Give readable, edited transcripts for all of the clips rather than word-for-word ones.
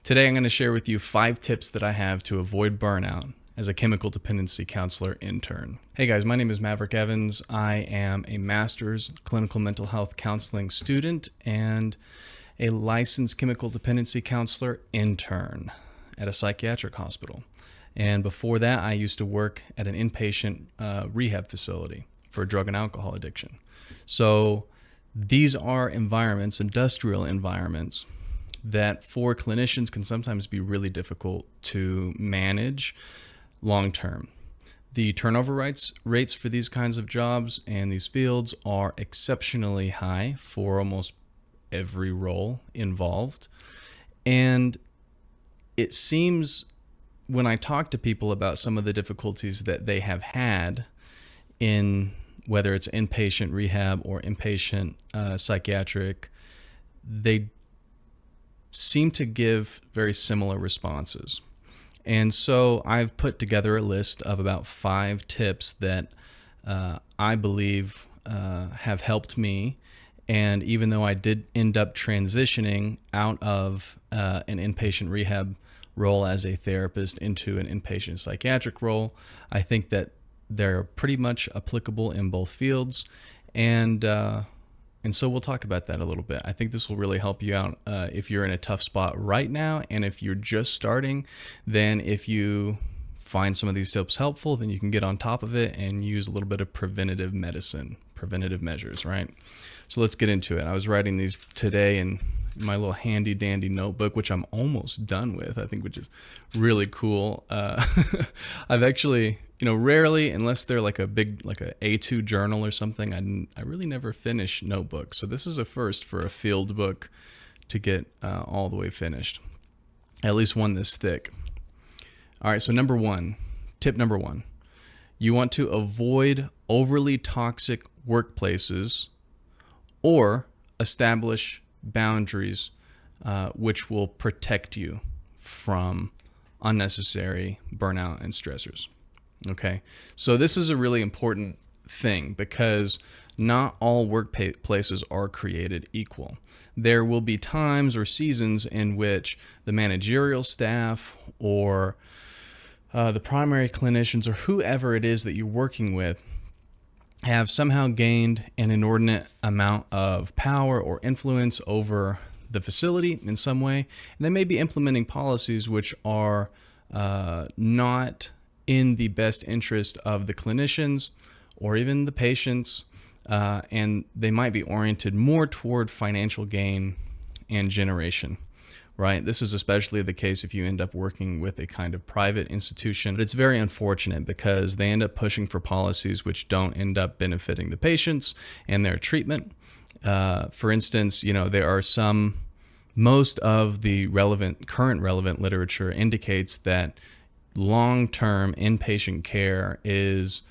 Today I'm going to share with you 5 tips that I have to avoid burnout as a chemical dependency counselor intern. Hey guys, my name is Maverick Evans. I am a master's clinical mental health counseling student and a licensed chemical dependency counselor intern at a psychiatric hospital. And before that, I used to work at an inpatient rehab facility for drug and alcohol addiction. So these are environments, industrial environments, that for clinicians can sometimes be really difficult to manage long term. The turnover rates for these kinds of jobs and these fields are exceptionally high for almost every role involved. And it seems when I talk to people about some of the difficulties that they have had in whether it's inpatient rehab or inpatient psychiatric, they seem to give very similar responses. And so I've put together a list of about 5 tips that I believe have helped me. And even though I did end up transitioning out of an inpatient rehab role as a therapist into an inpatient psychiatric role, I think that they're pretty much applicable in both fields. And so we'll talk about that a little bit. I think this will really help you out if you're in a tough spot right now, and if you're just starting, then if you find some of these tips helpful, then you can get on top of it and use a little bit of preventative medicine, preventative measures, right? So let's get into it. I was writing these today in my little handy dandy notebook, which I'm almost done with, I think, which is really cool. I've actually, rarely, unless they're like a big, like a A2 journal or something, I really never finish notebooks. So this is a first for a field book to get all the way finished, at least one this thick. All right, so tip number one, you want to avoid overly toxic workplaces or establish boundaries which will protect you from unnecessary burnout and stressors. Okay, so this is a really important thing because not all workplaces are created equal. There will be times or seasons in which the managerial staff or the primary clinicians or whoever it is that you're working with have somehow gained an inordinate amount of power or influence over the facility in some way. And they may be implementing policies which are not in the best interest of the clinicians or even the patients, and they might be oriented more toward financial gain and generation. Right? This is especially the case if you end up working with a kind of private institution. But it's very unfortunate because they end up pushing for policies which don't end up benefiting the patients and their treatment. For instance, there are most of the current relevant literature indicates that long-term inpatient care is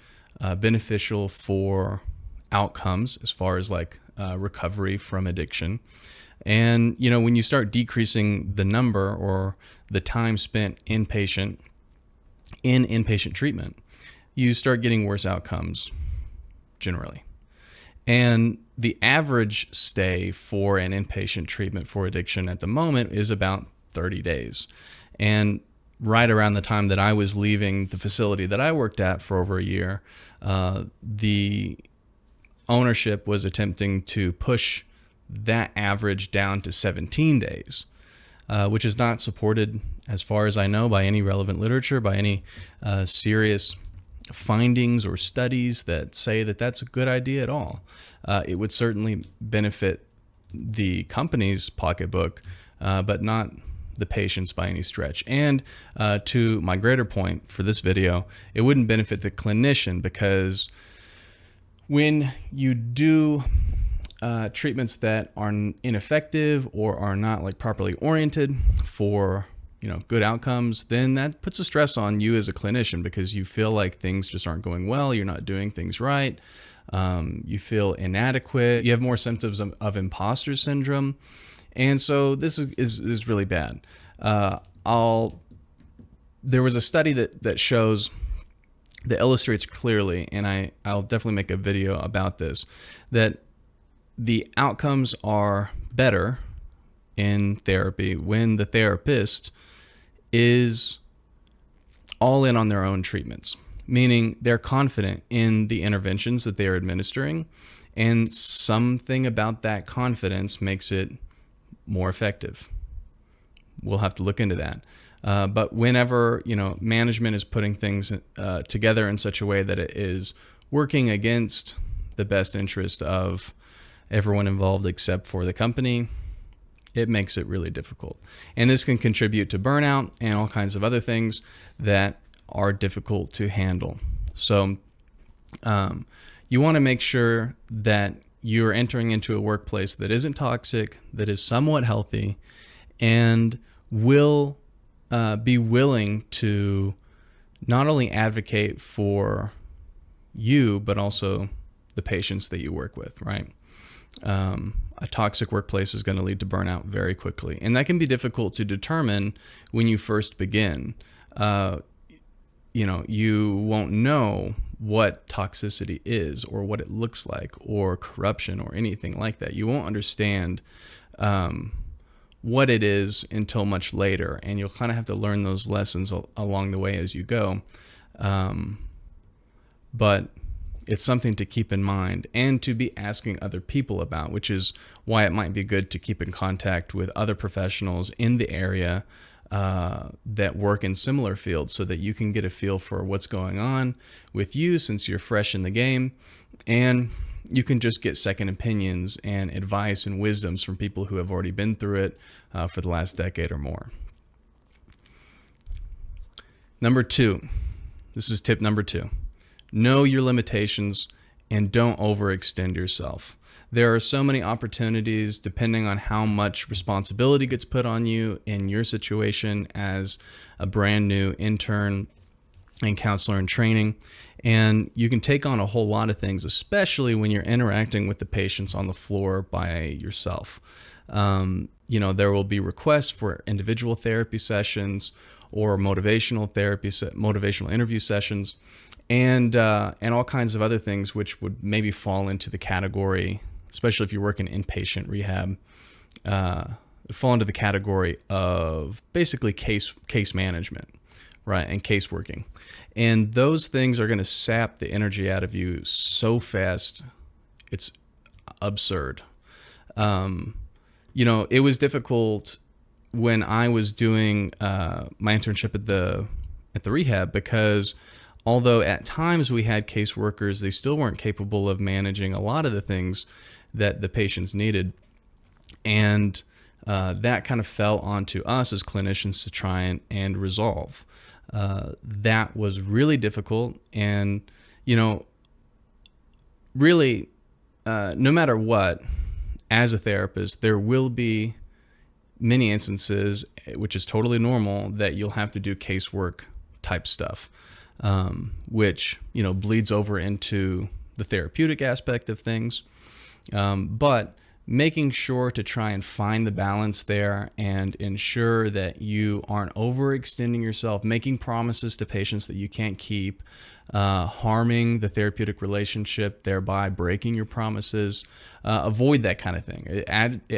beneficial for outcomes as far as recovery from addiction. And, when you start decreasing the number or the time spent in inpatient treatment, you start getting worse outcomes generally. And the average stay for an inpatient treatment for addiction at the moment is about 30 days. And right around the time that I was leaving the facility that I worked at for over a year, the ownership was attempting to push that average down to 17 days, which is not supported, as far as I know, by any relevant literature, by any serious findings or studies that say that that's a good idea at all. It would certainly benefit the company's pocketbook, but not the patients by any stretch. And to my greater point for this video, it wouldn't benefit the clinician because when you do treatments that are ineffective or are not properly oriented for good outcomes, then that puts a stress on you as a clinician because you feel like things just aren't going well, you're not doing things right, you feel inadequate, you have more symptoms of imposter syndrome, and so this is really bad. There was a study that illustrates clearly, and I'll definitely make a video about this, that the outcomes are better in therapy when the therapist is all in on their own treatments, meaning they're confident in the interventions that they're administering, and something about that confidence makes it more effective. We'll have to look into that. But whenever, management is putting things together in such a way that it is working against the best interest of everyone involved except for the company, it makes it really difficult. And this can contribute to burnout and all kinds of other things that are difficult to handle. So you want to make sure that you're entering into a workplace that isn't toxic, that is somewhat healthy, and will be willing to not only advocate for you, but also the patients that you work with, right? A toxic workplace is going to lead to burnout very quickly. And that can be difficult to determine when you first begin. You won't know what toxicity is or what it looks like or corruption or anything like that. You won't understand what it is until much later, and you'll kind of have to learn those lessons along the way as you go. But it's something to keep in mind and to be asking other people about, which is why it might be good to keep in contact with other professionals in the area that work in similar fields, so that you can get a feel for what's going on with you since you're fresh in the game, and you can just get second opinions and advice and wisdoms from people who have already been through it for the last decade or more. Number 2, this is tip number 2. Know your limitations and don't overextend yourself. There are so many opportunities depending on how much responsibility gets put on you in your situation as a brand new intern and counselor in training. And you can take on a whole lot of things, especially when you're interacting with the patients on the floor by yourself. There will be requests for individual therapy sessions or motivational interview sessions, and all kinds of other things which would maybe fall into the category, especially if you work in inpatient rehab, fall into the category of basically case management, right, and case working. And those things are going to sap the energy out of you so fast, it's absurd. It was difficult when I was doing my internship at the rehab, because although at times we had caseworkers, they still weren't capable of managing a lot of the things that the patients needed. And that kind of fell onto us as clinicians to try and resolve. That was really difficult. And, really, no matter what, as a therapist, there will be many instances, which is totally normal, that you'll have to do casework type stuff, which, bleeds over into the therapeutic aspect of things. But making sure to try and find the balance there and ensure that you aren't overextending yourself, making promises to patients that you can't keep, harming the therapeutic relationship, thereby breaking your promises. Avoid that kind of thing. It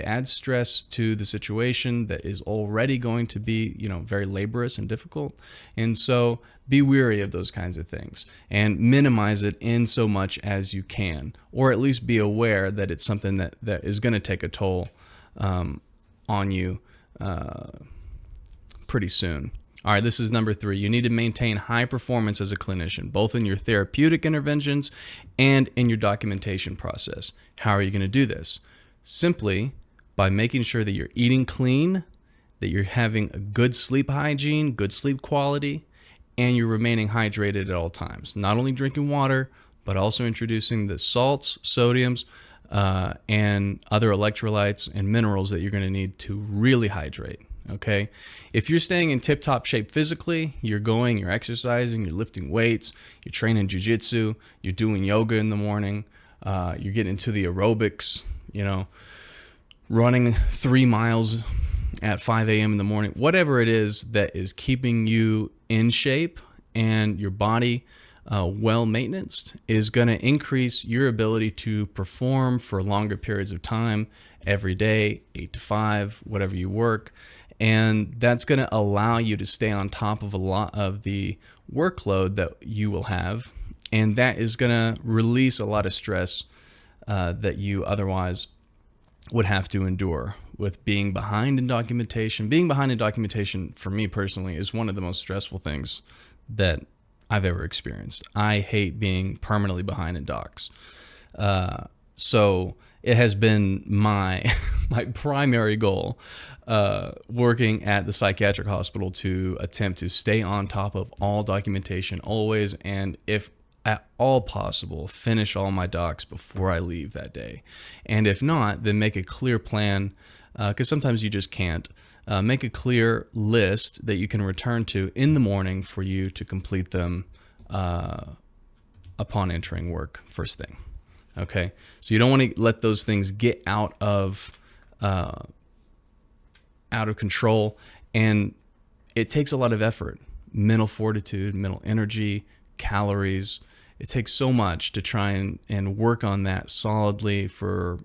adds stress to the situation that is already going to be, very laborious and difficult. And so be wary of those kinds of things and minimize it in so much as you can, or at least be aware that it's something that is going to take a toll on you pretty soon. All right, this is number 3. You need to maintain high performance as a clinician, both in your therapeutic interventions and in your documentation process. How are you going to do this? Simply by making sure that you're eating clean, that you're having a good sleep hygiene, good sleep quality, and you're remaining hydrated at all times. Not only drinking water, but also introducing the salts, sodiums, and other electrolytes and minerals that you're going to need to really hydrate. Okay, if you're staying in tip-top shape physically, you're exercising, you're lifting weights, you're training jiu-jitsu, you're doing yoga in the morning, you're getting into the aerobics, running 3 miles at 5 a.m. in the morning, whatever it is that is keeping you in shape and your body well maintenance is going to increase your ability to perform for longer periods of time every day, 8 to 5, whatever you work. And that's going to allow you to stay on top of a lot of the workload that you will have. And that is going to release a lot of stress that you otherwise would have to endure with being behind in documentation. Being behind in documentation, for me personally, is one of the most stressful things that I've ever experienced. I hate being permanently behind in docs. So it has been my primary goal working at the psychiatric hospital to attempt to stay on top of all documentation always, and if at all possible, finish all my docs before I leave that day. And if not, then make a clear plan, because sometimes you just can't. Make a clear list that you can return to in the morning for you to complete them upon entering work first thing. Okay, so you don't want to let those things get out of control, and it takes a lot of effort, mental fortitude, mental energy, calories. It takes so much to try and work on that solidly for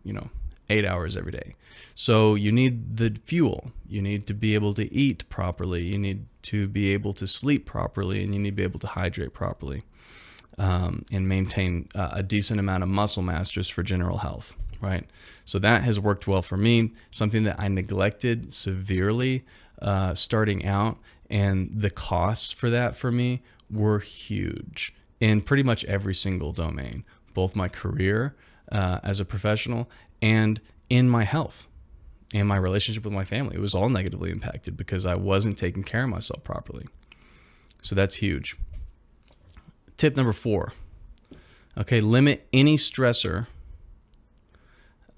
8 hours every day. So you need the fuel. You need to be able to eat properly. You need to be able to sleep properly, and you need to be able to hydrate properly, and maintain a decent amount of muscle mass just for general health, right? So that has worked well for me, something that I neglected severely starting out, and the costs for that for me were huge in pretty much every single domain, both my career as a professional and in my health and my relationship with my family. It was all negatively impacted because I wasn't taking care of myself properly. So that's huge. Tip number 4. Okay, limit any stressors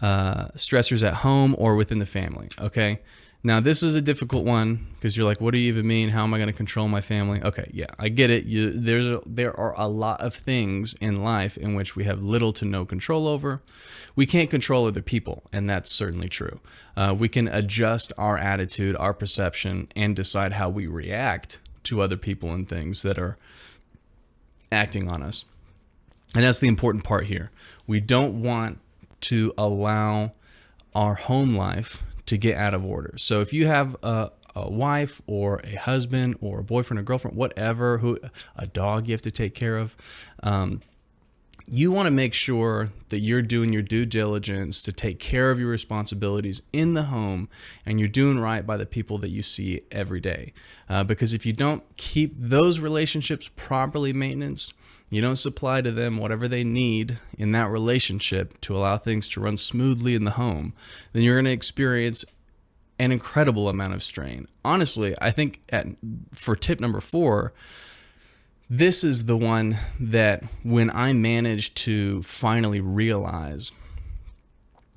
at home or within the family. Okay, now this is a difficult one because you're like, what do you even mean? How am I going to control my family? Okay, yeah, I get it. There are a lot of things in life in which we have little to no control over. We can't control other people, and that's certainly true. We can adjust our attitude, our perception, and decide how we react to other people and things that are acting on us. And that's the important part here. We don't want to allow our home life to get out of order. So if you have a wife or a husband or a boyfriend or girlfriend, whatever, a dog you have to take care of, you want to make sure that you're doing your due diligence to take care of your responsibilities in the home, and you're doing right by the people that you see every day. Because if you don't keep those relationships properly maintained, you don't supply to them whatever they need in that relationship to allow things to run smoothly in the home, then you're going to experience an incredible amount of strain. Honestly, I think for tip number 4, this is the one that when I managed to finally realize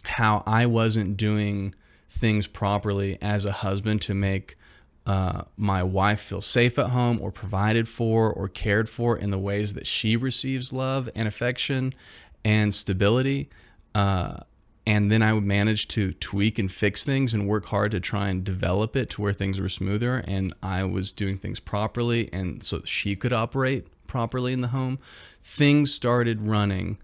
how I wasn't doing things properly as a husband to make my wife feel safe at home or provided for or cared for in the ways that she receives love and affection and stability. And then I would manage to tweak and fix things and work hard to try and develop it to where things were smoother and I was doing things properly and so she could operate properly in the home. Things started running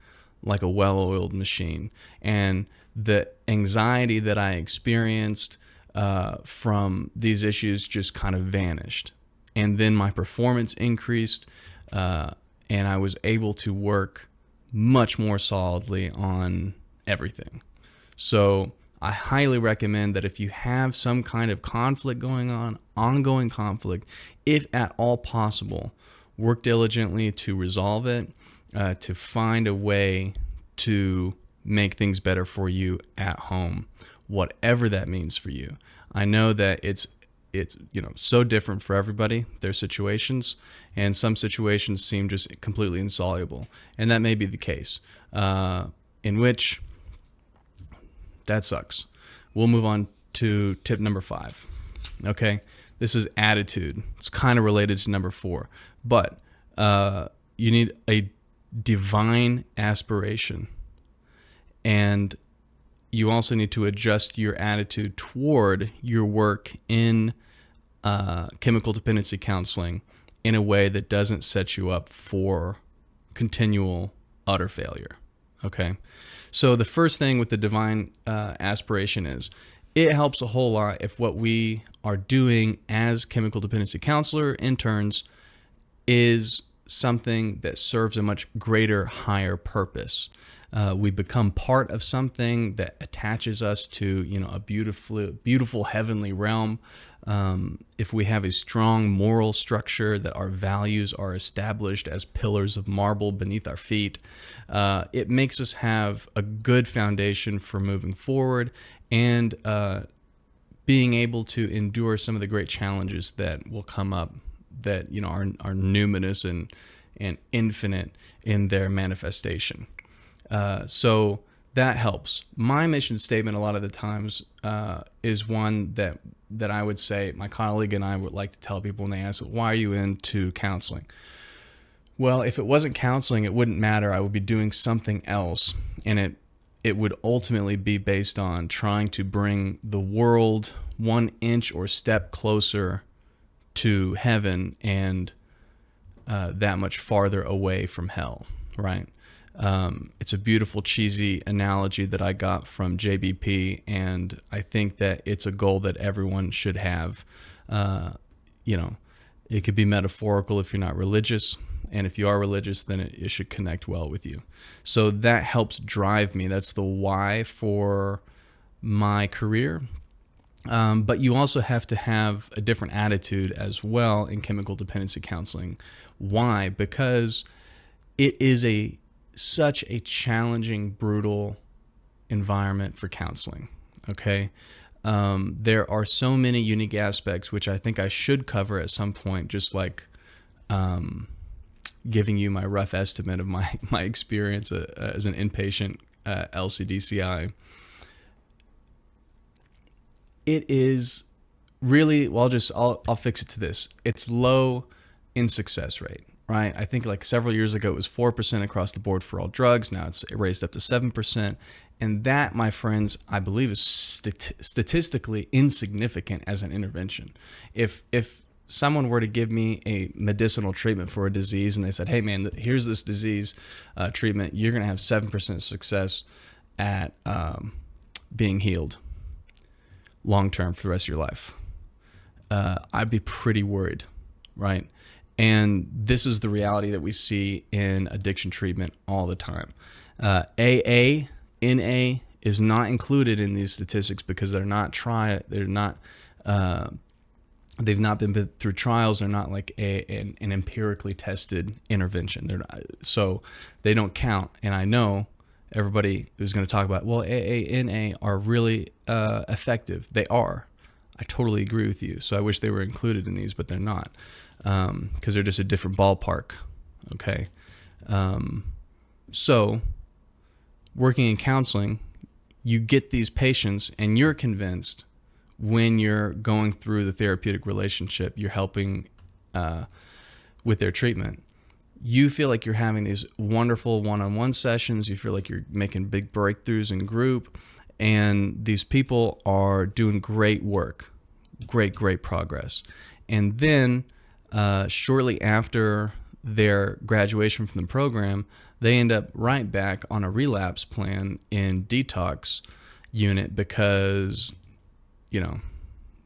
like a well-oiled machine. And the anxiety that I experienced from these issues just kind of vanished. And then my performance increased and I was able to work much more solidly on everything. So I highly recommend that if you have some kind of conflict going on, ongoing conflict, if at all possible, work diligently to resolve it, to find a way to make things better for you at home, whatever that means for you. I know that it's so different for everybody, their situations, and some situations seem just completely insoluble, and that may be the case, in which that sucks. We'll move on to tip number 5. Okay, this is attitude. It's kind of related to number 4, but you need a divine aspiration, and you also need to adjust your attitude toward your work in chemical dependency counseling in a way that doesn't set you up for continual utter failure. Okay. So the first thing with the divine aspiration is it helps a whole lot if what we are doing as chemical dependency counselor interns is something that serves a much greater, higher purpose. We become part of something that attaches us to, a beautiful heavenly realm. If we have a strong moral structure, that our values are established as pillars of marble beneath our feet, it makes us have a good foundation for moving forward and being able to endure some of the great challenges that will come up that, are numinous and infinite in their manifestation. So that helps. My mission statement a lot of the times is one that I would say my colleague and I would like to tell people when they ask, why are you into counseling? Well, if it wasn't counseling, it wouldn't matter. I would be doing something else. And it would ultimately be based on trying to bring the world 1 inch or step closer to heaven and that much farther away from hell, right? It's a beautiful, cheesy analogy that I got from JBP, and I think that it's a goal that everyone should have. It could be metaphorical if you're not religious, and if you are religious, then it should connect well with you. So that helps drive me. That's the why for my career. But you also have to have a different attitude as well in chemical dependency counseling. Why? Because it is such a challenging, brutal environment for counseling. Okay. There are so many unique aspects, which I think I should cover at some point, just like giving you my rough estimate of my experience as an inpatient LCDC-I. It is really, well, I'll fix it to this. It's low in success rate, right? I think like several years ago, it was 4% across the board for all drugs. Now it's raised up to 7%. And that, my friends, I believe is statistically insignificant as an intervention. If someone were to give me a medicinal treatment for a disease and they said, hey man, here's this disease treatment, you're going to have 7% success at being healed long-term for the rest of your life, I'd be pretty worried, right? And this is the reality that we see in addiction treatment all the time. AA, NA is not included in these statistics because they've not been through trials. They're not like an empirically tested intervention. So they don't count. And I know everybody is going to talk about, well, AA, NA are really effective. They are. I totally agree with you. So I wish they were included in these, but they're not, because they're just a different ballpark. Okay. So working in counseling, you get these patients and you're convinced when you're going through the therapeutic relationship, you're helping with their treatment. You feel like you're having these wonderful one-on-one sessions. You feel like you're making big breakthroughs in group, and these people are doing great work, great progress. And then shortly after their graduation from the program, they end up right back on a relapse plan in detox unit because,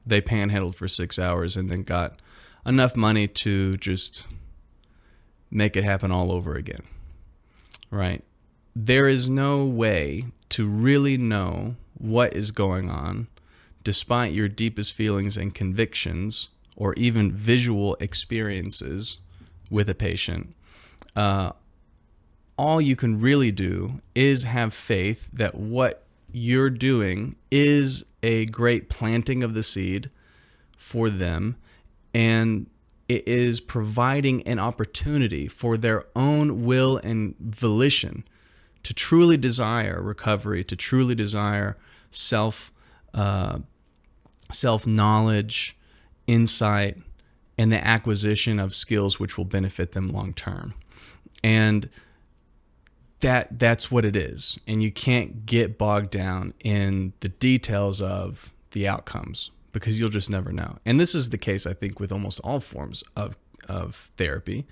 they panhandled for 6 hours and then got enough money to just make it happen all over again, right? There is no way to really know what is going on despite your deepest feelings and convictions or even visual experiences with a patient. All you can really do is have faith that what you're doing is a great planting of the seed for them, and it is providing an opportunity for their own will and volition to truly desire recovery, to truly desire self-knowledge, insight, and the acquisition of skills which will benefit them long term. And that's what it is. And you can't get bogged down in the details of the outcomes because you'll just never know. And this is the case, I think, with almost all forms of of therapy.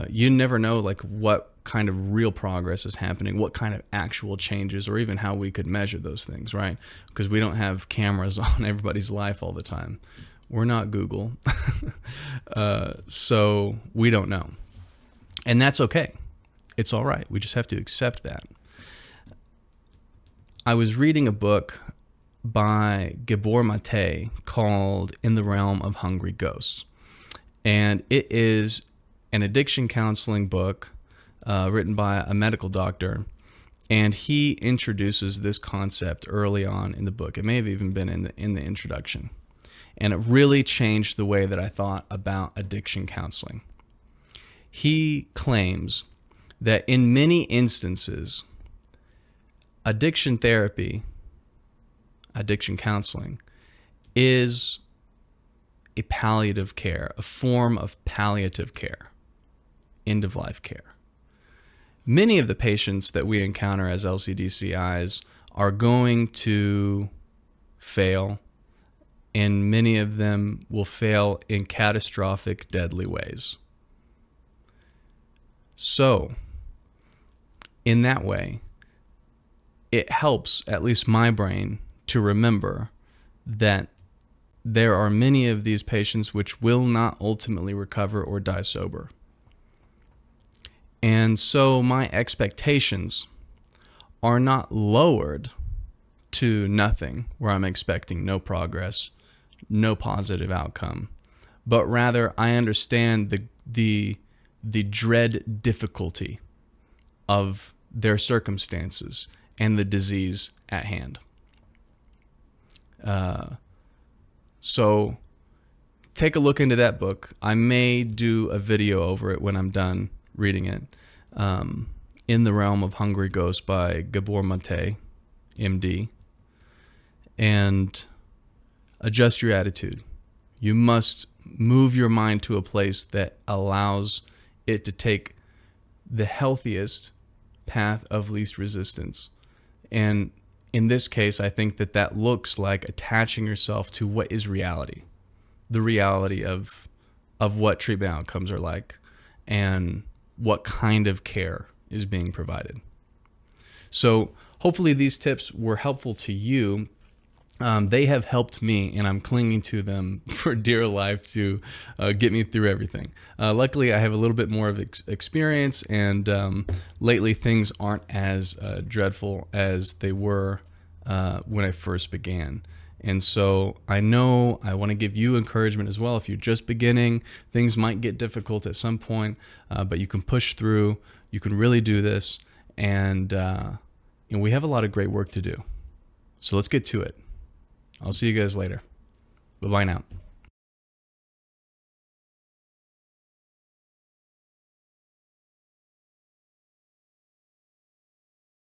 You never know like what kind of real progress is happening, what kind of actual changes, or even how we could measure those things, right? Because we don't have cameras on everybody's life all the time. We're not Google. So we don't know. And that's okay. It's all right. We just have to accept that. I was reading a book by Gabor Mate called In the Realm of Hungry Ghosts. And it is an addiction counseling book written by a medical doctor. And he introduces this concept early on in the book. It may have even been in the introduction. And it really changed the way that I thought about addiction counseling. He claims that in many instances, addiction therapy, addiction counseling, is a palliative care, a form of palliative care, end-of-life care. Many of the patients that we encounter as LCDC-Is are going to fail, and many of them will fail in catastrophic, deadly ways. So, in that way, it helps, at least my brain, to remember that there are many of these patients which will not ultimately recover or die sober. And so my expectations are not lowered to nothing, where I'm expecting no progress, no positive outcome, but rather I understand the dread difficulty of their circumstances and the disease at hand. So take a look into that book. I may do a video over it when I'm done reading it. In the Realm of Hungry Ghosts by Gabor Mate, MD. And adjust your attitude. You must move your mind to a place that allows it to take the healthiest path of least resistance. And in this case, I think that looks like attaching yourself to what is reality, the reality of what treatment outcomes are like, and what kind of care is being provided. So hopefully these tips were helpful to you. They have helped me, and I'm clinging to them for dear life to get me through everything. Luckily, I have a little bit more of experience, and lately things aren't as dreadful as they were when I first began. And so I know I want to give you encouragement as well. If you're just beginning, things might get difficult at some point, but you can push through. You can really do this, and we have a lot of great work to do. So let's get to it. I'll see you guys later. Bye-bye now.